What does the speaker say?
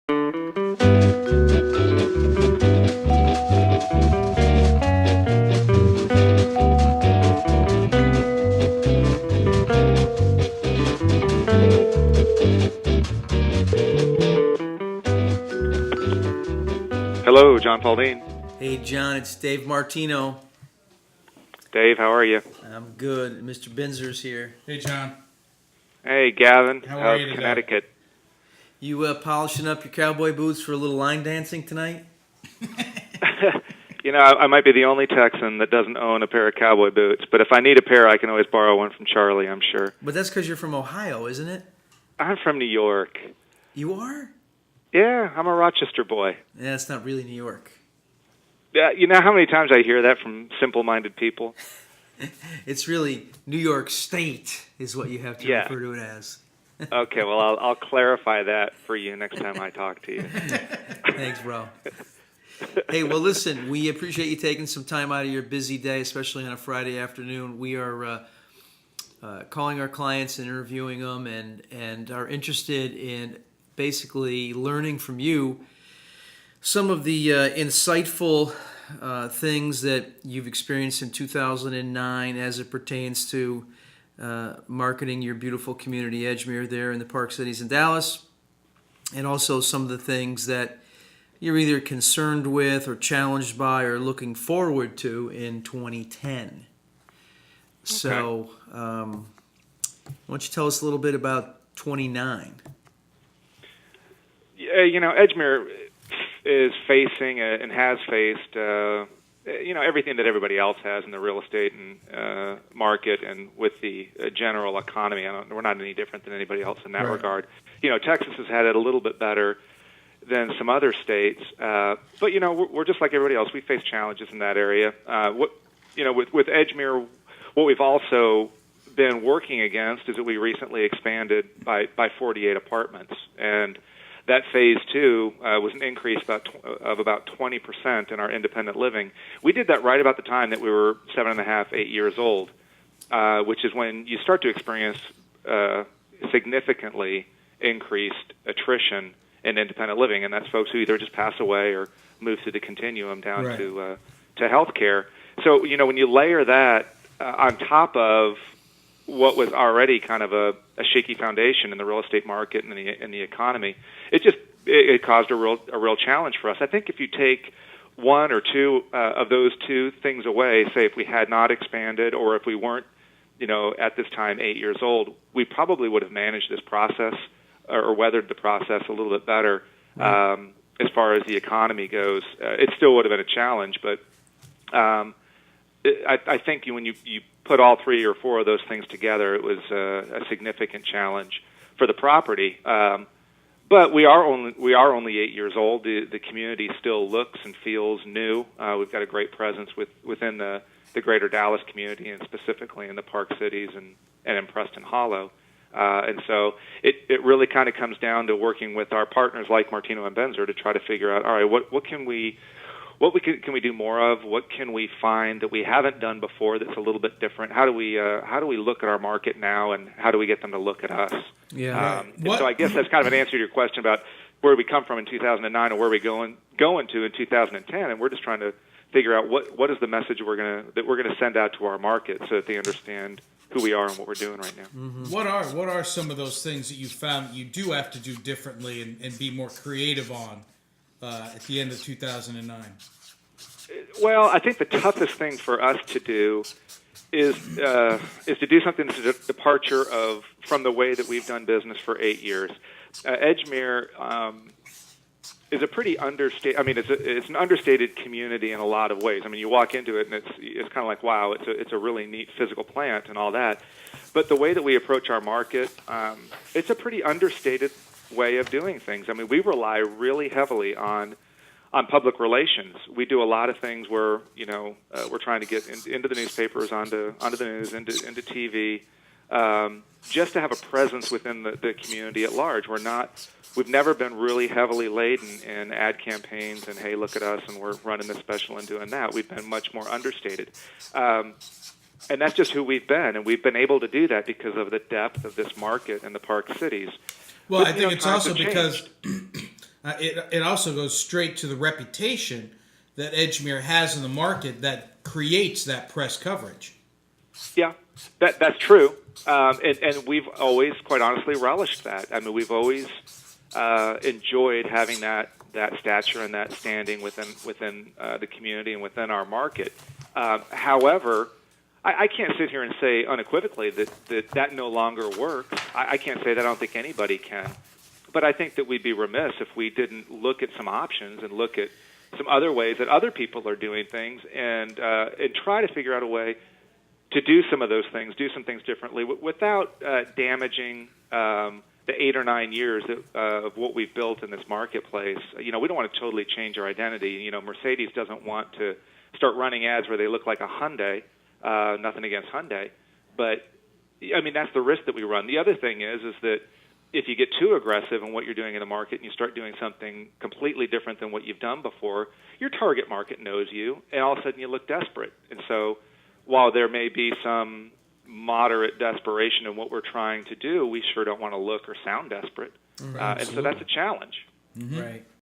Hello, John Falldine. Hey, John, it's Dave Martino. Dave, how are you? I'm good. Mr. Binzer's here. Hey, John. Hey, Gavin. How are How's you today? Connecticut? You polishing up your cowboy boots for a little line dancing tonight? You know, I might be the only Texan that doesn't own a pair of cowboy boots, but if I need a pair, I can always borrow one from Charlie, I'm sure. But that's because you're from Ohio, isn't it? I'm from New York. You are? Yeah, I'm a Rochester boy. Yeah, it's not really New York. Yeah, you know how many times I hear that from simple-minded people? It's really New York State is what you have to refer to it as. Okay, well, I'll clarify that for you next time I talk to you. Thanks, bro. Hey, well, listen, we appreciate you taking some time out of your busy day, especially on a Friday afternoon. We are calling our clients and interviewing them and are interested in basically learning from you some of the insightful things that you've experienced in 2009 as it pertains to marketing your beautiful community, Edgemere, there in the Park Cities in Dallas, and also some of the things that you're either concerned with or challenged by or looking forward to in 2010. Okay. So why don't you tell us a little bit about 29? You know, Edgemere is facing and has faced, everything that everybody else has in the real estate and market and with the general economy. We're not any different than anybody else in that regard. You know, Texas has had it a little bit better than some other states, but you know, we're just like everybody else. We face challenges in that area. With Edgemere, what we've also been working against is that we recently expanded by 48 apartments, and that phase two was an increase of about 20% in our independent living. We did that right about the time that we were 7.5, 8 years old, which is when you start to experience significantly increased attrition in independent living, and that's folks who either just pass away or move through the continuum down to healthcare. So, you know, when you layer that on top of what was already kind of a shaky foundation in the real estate market and in the economy, it caused a real challenge for us. I think if you take one or two of those two things away, say if we had not expanded or if we weren't, you know, at this time 8 years old, we probably would have managed this process or weathered the process a little bit better. As far as the economy goes, it still would have been a challenge, but I think when you put all three or four of those things together, it was a significant challenge for the property. But we are only 8 years old. The community still looks and feels new. We've got a great presence within the greater Dallas community, and specifically in the Park Cities and in Preston Hollow. And so it really kind of comes down to working with our partners like Martino and Benzer to try to figure out, all right, what can we can we do more of? What can we find that we haven't done before that's a little bit different? How do we look at our market now, and how do we get them to look at us? Yeah. So I guess that's kind of an answer to your question about where we come from in 2009 and where we going to in 2010, and we're just trying to figure out what is the message we're gonna send out to our market so that they understand who we are and what we're doing right now. Mm-hmm. What are some of those things that you found that you do have to do differently and be more creative on at the end of 2009? Well, I think the toughest thing for us to do is to do something that's a departure from the way that we've done business for 8 years. Edgemere is a pretty understated. I mean, it's an understated community in a lot of ways. I mean, you walk into it and it's kind of like, wow, it's a really neat physical plant and all that. But the way that we approach our market, it's a pretty understated way of doing things. I mean, we rely really heavily on public relations. We do a lot of things where, you know, we're trying to get into the newspapers, onto the news, into TV, just to have a presence within the community at large. We've never been really heavily laden in ad campaigns and, hey, look at us, and we're running this special and doing that. We've been much more understated. And that's just who we've been, and we've been able to do that because of the depth of this market in the Park Cities. Well, I think it's also because It also goes straight to the reputation that Edgemere has in the market that creates that press coverage. Yeah, that's true, and we've always, quite honestly, relished that. I mean, we've always enjoyed having that stature and that standing within the community and within our market. However, I can't sit here and say unequivocally that no longer works. I can't say that. I don't think anybody can. But I think that we'd be remiss if we didn't look at some options and look at some other ways that other people are doing things and try to figure out a way to do some of those things, do some things differently without damaging the 8 or 9 years of what we've built in this marketplace. We don't want to totally change our identity. Mercedes doesn't want to start running ads where they look like a Hyundai. Nothing against Hyundai, but I mean that's the risk that we run. The other thing is that if you get too aggressive in what you're doing in the market and you start doing something completely different than what you've done before, your target market knows you, and all of a sudden you look desperate. And so while there may be some moderate desperation in what we're trying to do, we sure don't want to look or sound desperate. And so that's a challenge. Mm-hmm. Right.